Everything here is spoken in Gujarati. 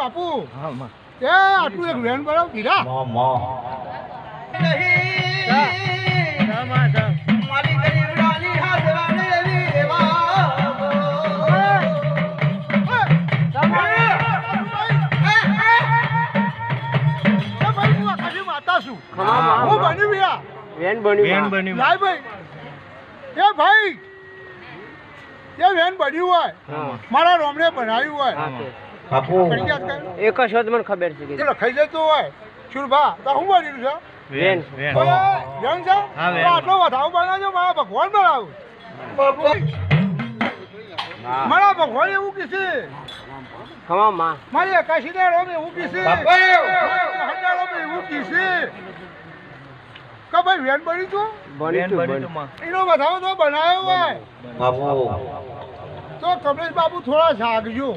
બાપુ હા માં એ આટલું એક વેન બરાબર કીધા વેન બની લાય ભાઈ એ ભાઈ એ વેન બન્યું હોય મારા રોમણે બનાવ્યું હોય પડી ગયા છે કાંઈ? એક જ મને ખબર છે ચલો ખાઈ જતો હોય શુરભા તો હું બન્યું છે વેન વેન છે આટલો વધાવો બનાવજો મારા ભગવાન બનાવું મારા ભગવાન એવું કીધે ખમા માં મારી એકાશી ને રોમ એવું કીધે એવું કીધે કે ભાઈ વેન બની તું એનો વધાવો તો બનાવ્યો હોય તો કમલેશ બાબુ થોડા જાગજો